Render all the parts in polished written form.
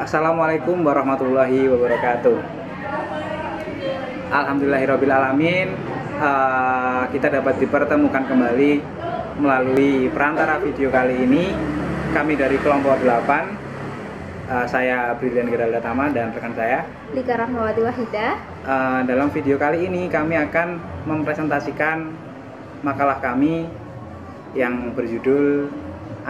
Assalamualaikum warahmatullahi wabarakatuh. Alhamdulillahirrabbilalamin. Kita dapat dipertemukan kembali melalui perantara video kali ini. Kami dari kelompok 8, saya Brilian Geralda Tama dan rekan saya Lika Rahmawati Wahidah. Dalam video kali ini kami akan mempresentasikan makalah kami yang berjudul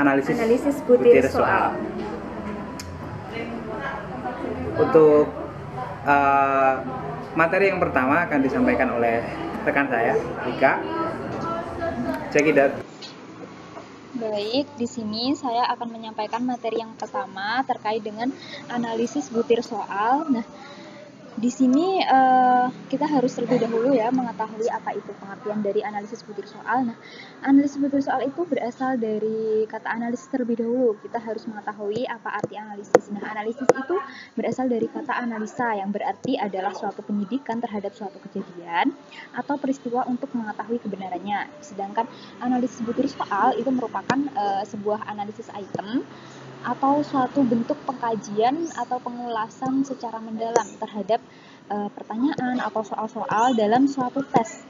Analisis butir soal. Untuk materi yang pertama akan disampaikan oleh rekan saya, Lika. Check it out. Baik, di sini saya akan menyampaikan materi yang pertama terkait dengan analisis butir soal. Nah, di sini kita harus terlebih dahulu ya mengetahui apa itu pengertian dari analisis butir soal. Nah, analisis butir soal itu berasal dari kata analisis terlebih dahulu. Kita harus mengetahui apa arti analisis. Nah, analisis itu berasal dari kata analisa yang berarti adalah suatu penyidikan terhadap suatu kejadian atau peristiwa untuk mengetahui kebenarannya. Sedangkan analisis butir soal itu merupakan sebuah analisis item atau suatu bentuk pengkajian atau pengulasan secara mendalam terhadap pertanyaan atau soal-soal dalam suatu tes.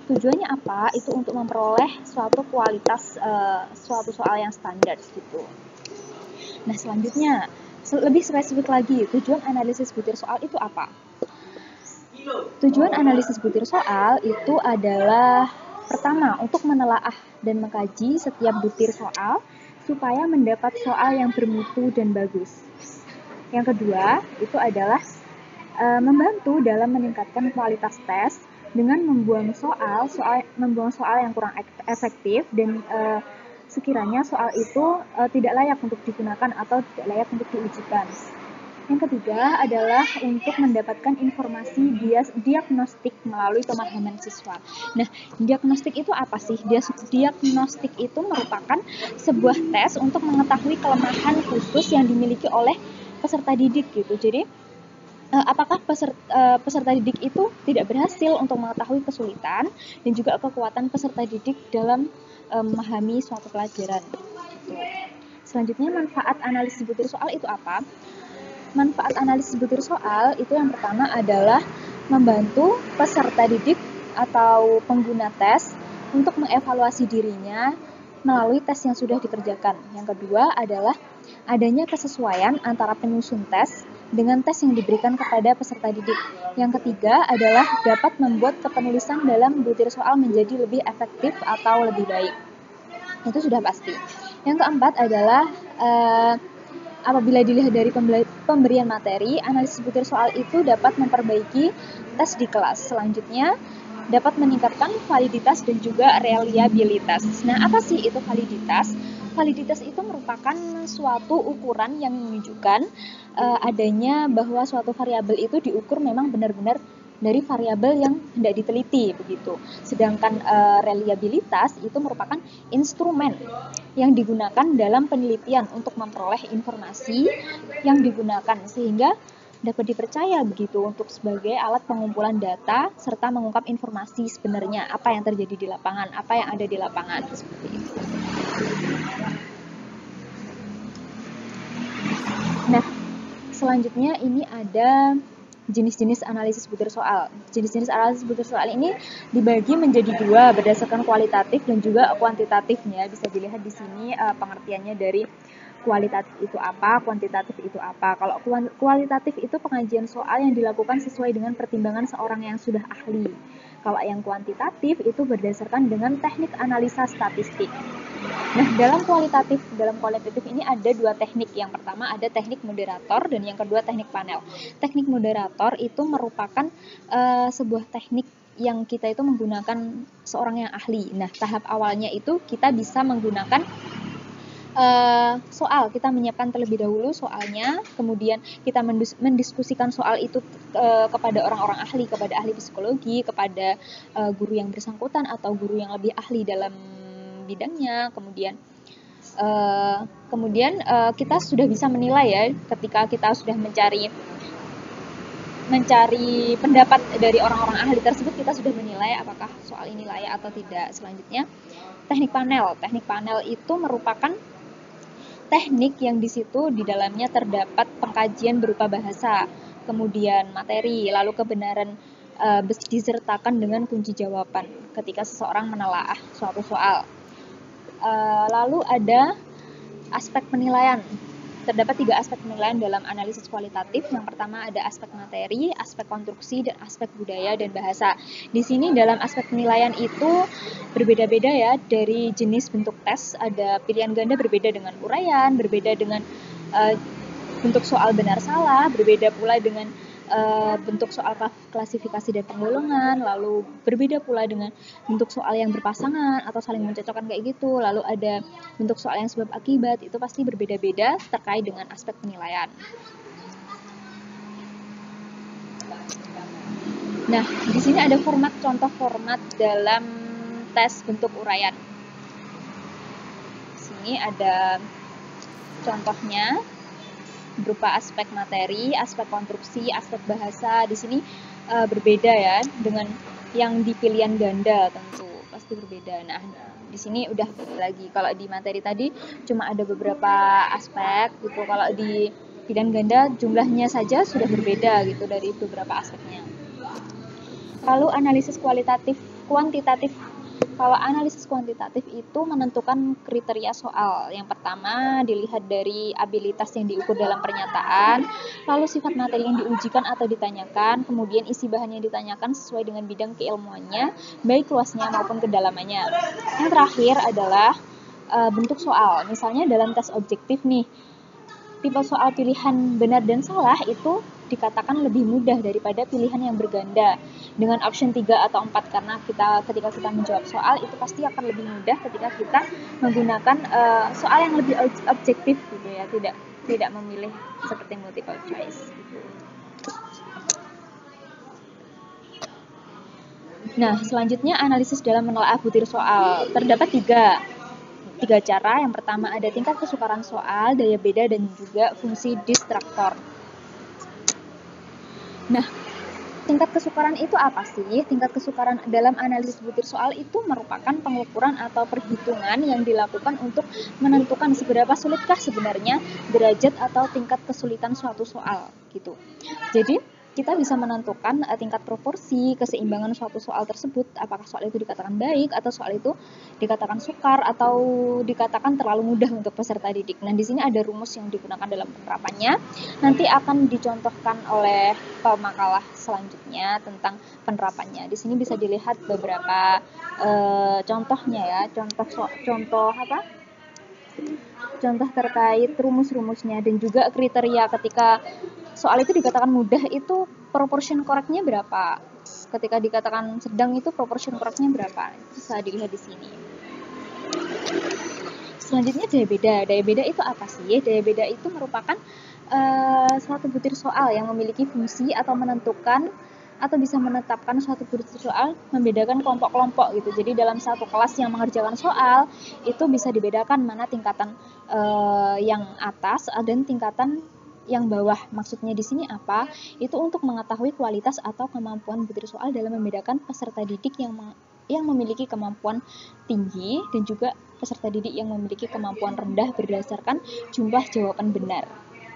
Tujuannya apa? Itu untuk memperoleh suatu kualitas suatu soal yang standar gitu. Nah, selanjutnya lebih spesifik lagi, tujuan analisis butir soal itu apa? Tujuan analisis butir soal itu adalah pertama, untuk menelaah dan mengkaji setiap butir soal supaya mendapat soal yang bermutu dan bagus. Yang kedua, itu adalah membantu dalam meningkatkan kualitas tes dengan membuang soal yang kurang efektif dan sekiranya soal itu tidak layak untuk digunakan atau tidak layak untuk diujikan. Yang ketiga adalah untuk mendapatkan informasi diagnostik melalui pemahaman siswa. Nah, diagnostik itu apa sih? Diagnostik itu merupakan sebuah tes untuk mengetahui kelemahan khusus yang dimiliki oleh peserta didik gitu. Jadi, apakah peserta didik itu tidak berhasil untuk mengetahui kesulitan dan juga kekuatan peserta didik dalam memahami suatu pelajaran. Gitu. Selanjutnya, manfaat analisis butir soal itu apa? Manfaat analisis butir soal itu yang pertama adalah membantu peserta didik atau pengguna tes untuk mengevaluasi dirinya melalui tes yang sudah dikerjakan. Yang kedua adalah adanya kesesuaian antara penyusun tes dengan tes yang diberikan kepada peserta didik. Yang ketiga adalah dapat membuat kepenulisan dalam butir soal menjadi lebih efektif atau lebih baik. Itu sudah pasti. Yang keempat adalah apabila dilihat dari pemberian materi, analisis butir soal itu dapat memperbaiki tes di kelas. Selanjutnya, dapat meningkatkan validitas dan juga reliabilitas. Nah, apa sih itu validitas? Validitas itu merupakan suatu ukuran yang menunjukkan adanya bahwa suatu variabel itu diukur memang benar-benar dari variabel yang hendak diteliti begitu. Sedangkan reliabilitas itu merupakan instrumen yang digunakan dalam penelitian untuk memperoleh informasi yang digunakan sehingga dapat dipercaya begitu untuk sebagai alat pengumpulan data serta mengungkap informasi sebenarnya apa yang terjadi di lapangan, apa yang ada di lapangan seperti itu. Nah, selanjutnya ini ada jenis-jenis analisis butir soal. Jenis-jenis analisis butir soal ini dibagi menjadi dua berdasarkan kualitatif dan juga kuantitatifnya. Bisa dilihat di sini pengertiannya dari kualitatif itu apa, kuantitatif itu apa. Kalau kualitatif itu pengajian soal yang dilakukan sesuai dengan pertimbangan seorang yang sudah ahli. Kalau yang kuantitatif itu berdasarkan dengan teknik analisa statistik. Nah, dalam kualitatif ini ada dua teknik. Yang pertama ada teknik moderator dan yang kedua teknik panel. Teknik moderator itu merupakan sebuah teknik yang kita itu menggunakan seorang yang ahli. Nah, tahap awalnya itu kita bisa menggunakan soal. Kita menyiapkan terlebih dahulu soalnya, kemudian kita mendiskusikan soal itu kepada orang-orang ahli, kepada ahli psikologi, kepada guru yang bersangkutan atau guru yang lebih ahli dalam bidangnya. Kemudian kita sudah bisa menilai ya, ketika kita sudah mencari pendapat dari orang-orang ahli tersebut, kita sudah menilai apakah soal ini layak atau tidak. Selanjutnya teknik panel. Teknik panel itu merupakan teknik yang di situ di dalamnya terdapat pengkajian berupa bahasa, kemudian materi, lalu kebenaran disertakan dengan kunci jawaban ketika seseorang menelaah suatu soal. Lalu ada aspek penilaian. Terdapat 3 aspek penilaian dalam analisis kualitatif. Yang pertama ada aspek materi, aspek konstruksi, dan aspek budaya dan bahasa. Di sini dalam aspek penilaian itu berbeda-beda ya, dari jenis bentuk tes. Ada pilihan ganda berbeda dengan uraian, berbeda dengan bentuk soal benar salah, berbeda pula dengan bentuk soal klasifikasi dan penggolongan, lalu berbeda pula dengan bentuk soal yang berpasangan atau saling mencocokkan kayak gitu, lalu ada bentuk soal yang sebab akibat, itu pasti berbeda-beda terkait dengan aspek penilaian. Nah, di sini ada contoh format dalam tes bentuk uraian. Di sini ada contohnya berupa aspek materi, aspek konstruksi, aspek bahasa. Di sini berbeda ya dengan yang di pilihan ganda, tentu pasti berbeda. Nah, di sini udah lagi. Kalau di materi tadi cuma ada beberapa aspek gitu. Kalau di pilihan ganda jumlahnya saja sudah berbeda gitu dari beberapa aspeknya. Lalu analisis kuantitatif. Kalau analisis kuantitatif itu menentukan kriteria soal. Yang pertama dilihat dari abilitas yang diukur dalam pernyataan, lalu sifat materi yang diujikan atau ditanyakan, kemudian isi bahan yang ditanyakan sesuai dengan bidang keilmuannya, baik luasnya maupun kedalamannya. Yang terakhir adalah bentuk soal. Misalnya dalam tes objektif nih, tipe soal pilihan benar dan salah itu dikatakan lebih mudah daripada pilihan yang berganda dengan option 3 atau 4, karena ketika kita menjawab soal itu pasti akan lebih mudah ketika kita menggunakan soal yang lebih objektif gitu ya, tidak memilih seperti multiple choice gitu. Nah, selanjutnya analisis dalam menelaah butir soal. Terdapat tiga cara. Yang pertama ada tingkat kesukaran soal, daya beda, dan juga fungsi distraktor. Nah, tingkat kesukaran itu apa sih? Tingkat kesukaran dalam analisis butir soal itu merupakan pengukuran atau perhitungan yang dilakukan untuk menentukan seberapa sulitkah sebenarnya derajat atau tingkat kesulitan suatu soal gitu. Jadi kita bisa menentukan tingkat proporsi keseimbangan suatu soal tersebut, apakah soal itu dikatakan baik atau soal itu dikatakan sukar atau dikatakan terlalu mudah untuk peserta didik. Nah, di sini ada rumus yang digunakan dalam penerapannya. Nanti akan dicontohkan oleh pemakalah selanjutnya tentang penerapannya. Di sini bisa dilihat beberapa contohnya ya, contoh terkait rumus-rumusnya dan juga kriteria ketika soal itu dikatakan mudah itu proportion correctnya berapa, ketika dikatakan sedang itu proportion correctnya berapa, bisa dilihat di sini. Selanjutnya daya beda. Daya beda itu apa sih? Daya beda itu merupakan suatu butir soal yang memiliki fungsi atau menentukan atau bisa menetapkan suatu butir soal, membedakan kelompok-kelompok gitu. Jadi dalam satu kelas yang mengerjakan soal itu bisa dibedakan mana tingkatan yang atas dan tingkatan yang bawah. Maksudnya di sini apa? Itu untuk mengetahui kualitas atau kemampuan butir soal dalam membedakan peserta didik yang memiliki kemampuan tinggi dan juga peserta didik yang memiliki kemampuan rendah berdasarkan jumlah jawaban benar.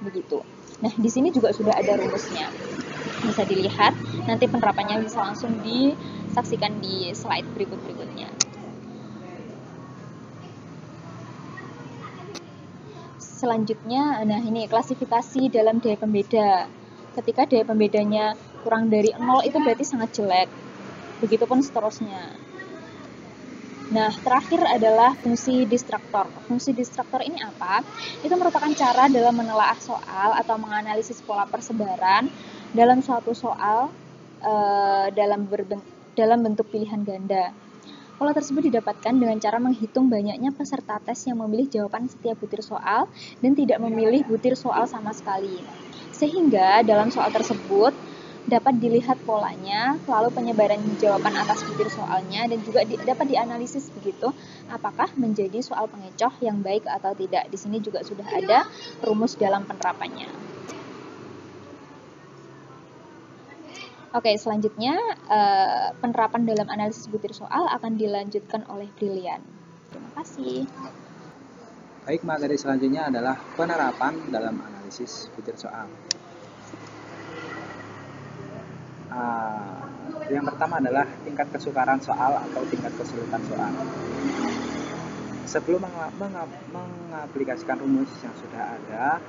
Begitu. Nah, di sini juga sudah ada rumusnya. Bisa dilihat, nanti penerapannya bisa langsung disaksikan di slide berikutnya. Selanjutnya, nah ini klasifikasi dalam daya pembeda. Ketika daya pembedanya kurang dari 0 itu berarti sangat jelek. Begitupun seterusnya. Nah, terakhir adalah fungsi distraktor. Fungsi distraktor ini apa? Itu merupakan cara dalam menelaah soal atau menganalisis pola persebaran dalam suatu soal dalam bentuk pilihan ganda. Pola tersebut didapatkan dengan cara menghitung banyaknya peserta tes yang memilih jawaban setiap butir soal dan tidak memilih butir soal sama sekali. Sehingga dalam soal tersebut dapat dilihat polanya, lalu penyebaran jawaban atas butir soalnya, dan juga dapat dianalisis begitu apakah menjadi soal pengecoh yang baik atau tidak. Di sini juga sudah ada rumus dalam penerapannya. Oke, selanjutnya penerapan dalam analisis butir soal akan dilanjutkan oleh Brilian. Terima kasih. Baik, materi selanjutnya adalah penerapan dalam analisis butir soal. Yang pertama adalah tingkat kesukaran soal atau tingkat kesulitan soal. Sebelum mengaplikasikan rumus yang sudah ada,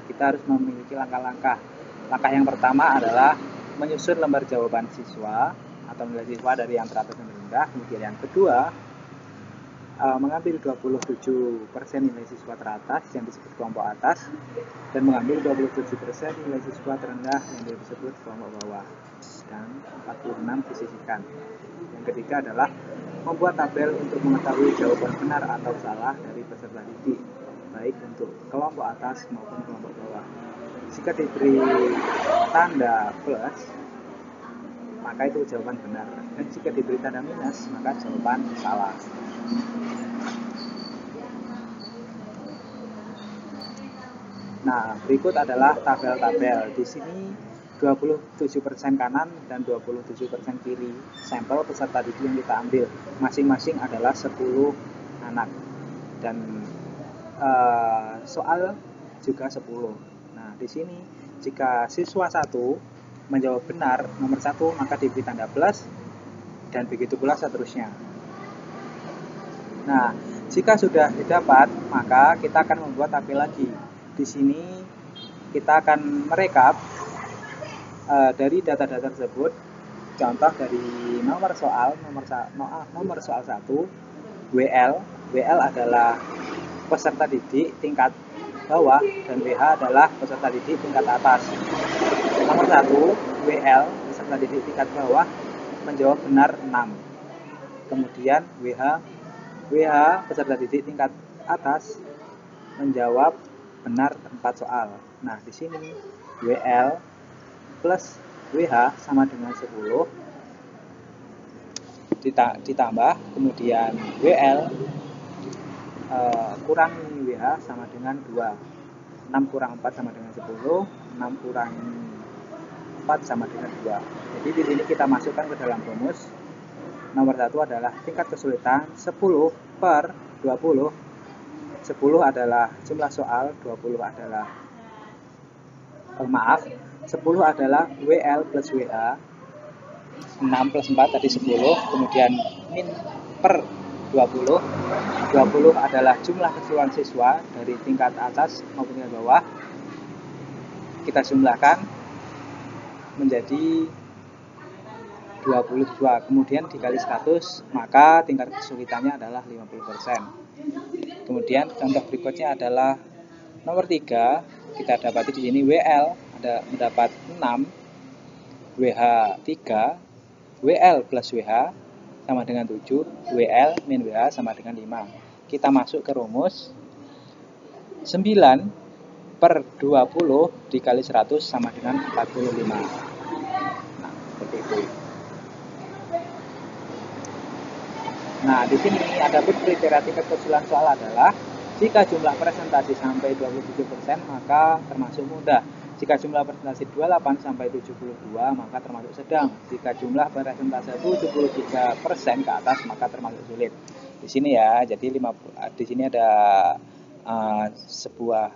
kita harus memiliki langkah-langkah. Langkah yang pertama adalah menyusun lembar jawaban siswa atau nilai siswa dari yang teratas dan rendah. Kemudian yang kedua, mengambil 27% nilai siswa teratas yang disebut kelompok atas dan mengambil 27% nilai siswa terendah yang disebut kelompok bawah, dan 46 disisihkan. Yang ketiga adalah membuat tabel untuk mengetahui jawaban benar atau salah dari peserta didik, baik untuk kelompok atas maupun kelompok bawah. Jika diberi tanda plus, maka itu jawaban benar, dan jika diberi tanda minus, maka jawaban salah. Nah, berikut adalah tabel-tabel. Di sini 27% kanan dan 27% kiri sampel peserta didik yang kita ambil. Masing-masing adalah 10 anak. Dan soal juga 10. Nah, di sini jika siswa 1 menjawab benar nomor 1, maka diberi tanda plus, dan begitu pula seterusnya. Nah, jika sudah didapat, maka kita akan membuat tabel lagi. Di sini kita akan merekap dari data-data tersebut. Contoh dari nomor soal 1, WL adalah peserta didik tingkat bawah dan WH adalah peserta didik tingkat atas. Nomor 1, WL peserta didik tingkat bawah menjawab benar 6. Kemudian WH peserta didik tingkat atas menjawab benar 4 soal. Nah, di sini WL plus WH sama dengan 10 ditambah kemudian WL kurangi WH sama dengan 2. 6 kurang 4 sama dengan 10, 6 kurang 4 sama dengan 2. Jadi di sini kita masukkan ke dalam rumus. Nomor 1 adalah tingkat kesulitan 10 per 20. 10 adalah jumlah soal, 20 adalah 10 adalah WL plus WH, 6 plus 4 tadi 10, kemudian min per 20. 20 adalah jumlah keseluruhan siswa dari tingkat atas maupun tingkat bawah. Kita jumlahkan menjadi 22, kemudian dikali 100, maka tingkat kesulitannya adalah 50%. Kemudian contoh berikutnya adalah nomor 3. Kita dapati di sini WL mendapat 6, WH 3, WL plus WH sama dengan 7, WL min WH sama dengan 5. Kita masuk ke rumus. 9 per 20 dikali 100 sama dengan 45. Nah, seperti itu. Nah, di sini ada kriteria tingkat kesulitan soal adalah jika jumlah presentasi sampai 27%, maka termasuk mudah. Jika jumlah presentasi 28 sampai 72, maka termasuk sedang. Jika jumlah presentasi 73% ke atas, maka termasuk sulit. Di sini ya, jadi di sini ada sebuah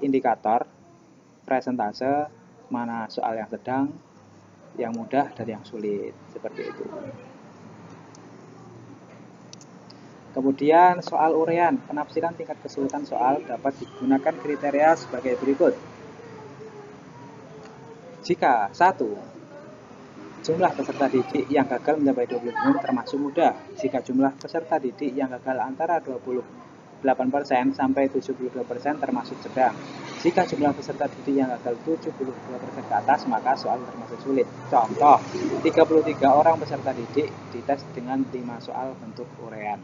indikator presentase mana soal yang sedang, yang mudah, dan yang sulit. Seperti itu. Kemudian soal urean, penafsiran tingkat kesulitan soal dapat digunakan kriteria sebagai berikut. Jika 1. Jumlah peserta didik yang gagal mencapai 20% termasuk mudah. Jika jumlah peserta didik yang gagal antara 28% sampai 72% termasuk sedang. Jika jumlah peserta didik yang gagal 72% ke atas, maka soal termasuk sulit. Contoh, 33 orang peserta didik dites dengan 5 soal bentuk urean.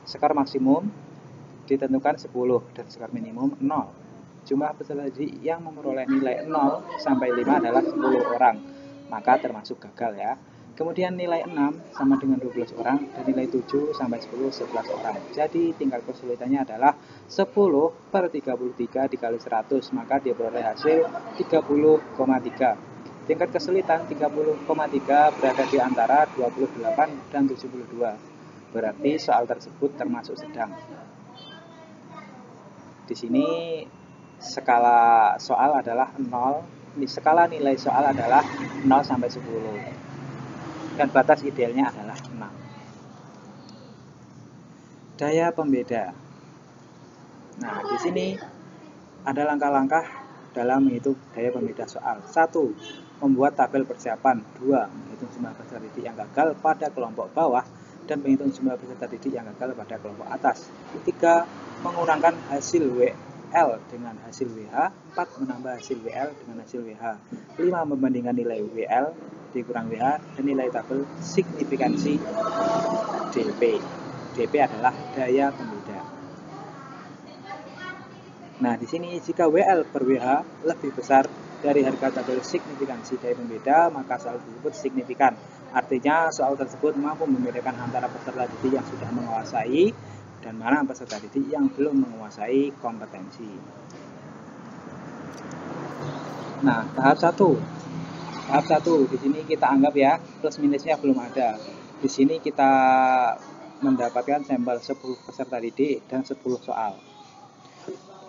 Skor maksimum ditentukan 10 dan skor minimum 0. Jumlah peserta didik yang memperoleh nilai 0 sampai 5 adalah 10 orang, maka termasuk gagal ya. Kemudian nilai 6 sama dengan 12 orang dan nilai 7 sampai 10 11 orang. Jadi tingkat kesulitannya adalah 10 per 33 dikali 100, maka dia beroleh hasil 30,3. Tingkat kesulitan 30,3 berada di antara 28 dan 72. Berarti soal tersebut termasuk sedang. Di sini skala soal adalah 0, skala nilai soal adalah 0 sampai 10. Dan batas idealnya adalah 6. Daya pembeda. Nah, di sini ada langkah-langkah dalam menghitung daya pembeda soal. 1. Membuat tabel persiapan. 2. Menghitung jumlah peserta didik yang gagal pada kelompok bawah dan menghitung jumlah peserta didik yang gagal pada kelompok atas. 3. Mengurangkan hasil WL dengan hasil WH. 4. Menambah hasil WL dengan hasil WH. 5. Membandingkan nilai WL dikurang WH dan nilai tabel signifikansi DP. DP adalah daya pembeda. Nah, di sini jika WL per WH lebih besar dari harga tabel signifikansi daya pembeda, maka soal tersebut signifikan. Artinya soal tersebut mampu membedakan antara peserta didik yang sudah menguasai dan mana peserta didik yang belum menguasai kompetensi. Nah, tahap 1. Tahap 1 di sini kita anggap ya plus minusnya belum ada. Di sini kita mendapatkan sampel 10 peserta didik dan 10 soal.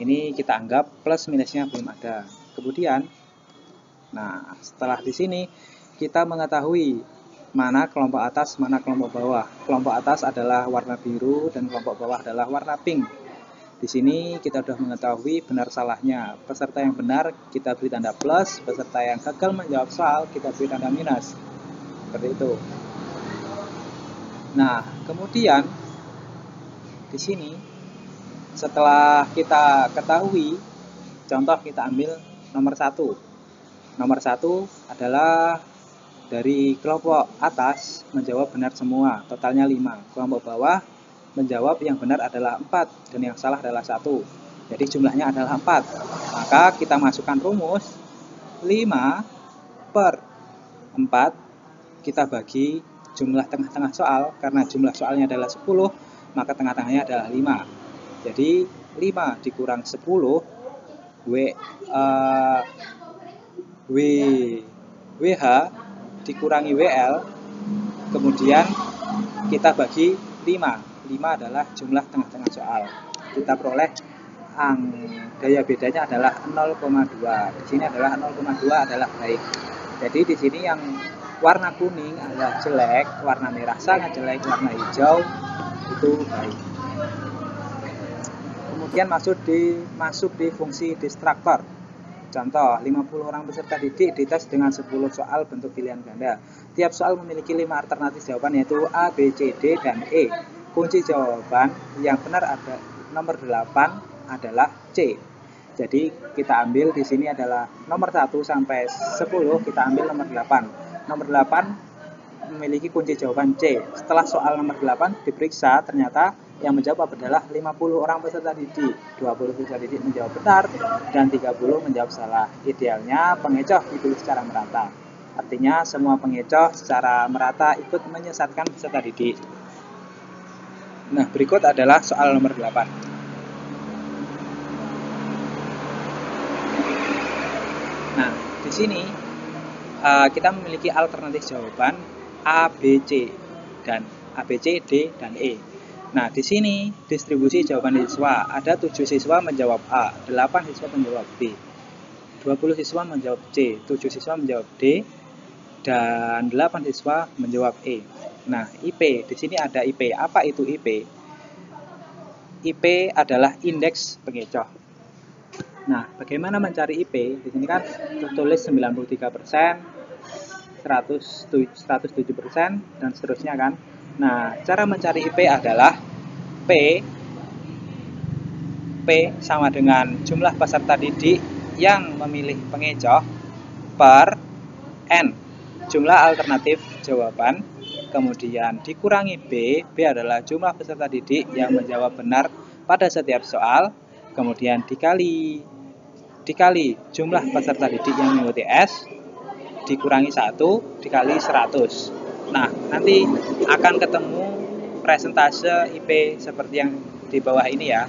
Ini kita anggap plus minusnya belum ada. Kemudian, nah setelah di sini kita mengetahui mana kelompok atas, mana kelompok bawah. Kelompok atas adalah warna biru dan kelompok bawah adalah warna pink. Di sini kita sudah mengetahui benar salahnya. Peserta yang benar kita beri tanda plus, peserta yang gagal menjawab soal kita beri tanda minus. Seperti itu. Nah, kemudian di sini setelah kita ketahui, contoh kita ambil nomor 1. Nomor 1 adalah dari kelompok atas menjawab benar semua, totalnya 5. Kelompok bawah menjawab yang benar adalah 4 dan yang salah adalah 1. Jadi jumlahnya adalah 4. Maka kita masukkan rumus 5 per 4 kita bagi jumlah tengah-tengah soal, karena jumlah soalnya adalah 10, maka tengah-tengahnya adalah 5. Jadi 5 dikurang 10 WH dikurangi WL, kemudian kita bagi 5. 5 adalah jumlah tengah-tengah soal. Kita peroleh daya bedanya adalah 0,2. Di sini adalah 0,2 adalah baik. Jadi di sini yang warna kuning adalah jelek, warna merah sangat jelek, warna hijau itu baik. Kemudian masuk di fungsi distraktor. Contoh, 50 orang peserta didik dites dengan 10 soal bentuk pilihan ganda. Tiap soal memiliki 5 alternatif jawaban yaitu A, B, C, D, dan E. Kunci jawaban yang benar ada nomor 8 adalah C. Jadi kita ambil di sini adalah nomor 1 sampai 10, kita ambil nomor 8. Nomor 8 memiliki kunci jawaban C. Setelah soal nomor 8 diperiksa, ternyata yang menjawab adalah 50 orang peserta didik. 20 peserta didik menjawab benar dan 30 menjawab salah. Idealnya pengecoh dipilih secara merata. Artinya semua pengecoh secara merata ikut menyesatkan peserta didik. Nah, berikut adalah soal nomor 8. Nah, di sini kita memiliki alternatif jawaban A, B, C, D, dan E. Nah, di sini distribusi jawaban siswa. Ada 7 siswa menjawab A, 8 siswa menjawab B, 20 siswa menjawab C, 7 siswa menjawab D, dan 8 siswa menjawab E. Nah, IP, di sini ada IP. Apa itu IP? IP adalah indeks pengecoh. Nah, bagaimana mencari IP? Di sini kan tertulis 93%, 107%, dan seterusnya kan. Nah, cara mencari IP adalah P sama dengan jumlah peserta didik yang memilih pengecoh per N, jumlah alternatif jawaban, kemudian dikurangi B adalah jumlah peserta didik yang menjawab benar pada setiap soal, kemudian dikali jumlah peserta didik yang mengikuti S, dikurangi 1, dikali 100. Nah, nanti akan ketemu presentase IP seperti yang di bawah ini ya.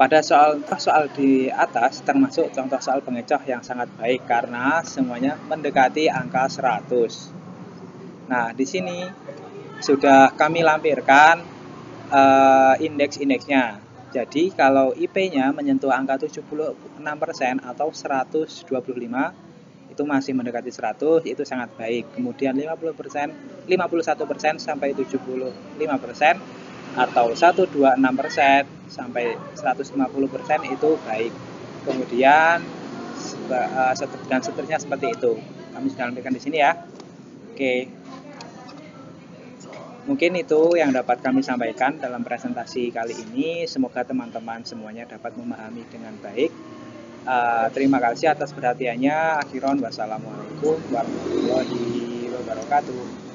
Pada soal di atas termasuk contoh soal pengecoh yang sangat baik karena semuanya mendekati angka 100. Nah, di sini sudah kami lampirkan indeks-indeksnya. Jadi kalau IP-nya menyentuh angka 76% atau 125, itu masih mendekati 100, itu sangat baik. Kemudian 50%, 51% sampai 75% atau 126% sampai 150% itu baik. Kemudian dan seterusnya seperti itu. Kami sudah sampaikan di sini ya. Oke. Mungkin itu yang dapat kami sampaikan dalam presentasi kali ini. Semoga teman-teman semuanya dapat memahami dengan baik. Terima kasih atas perhatiannya. Akhiron, wassalamualaikum warahmatullahi wabarakatuh.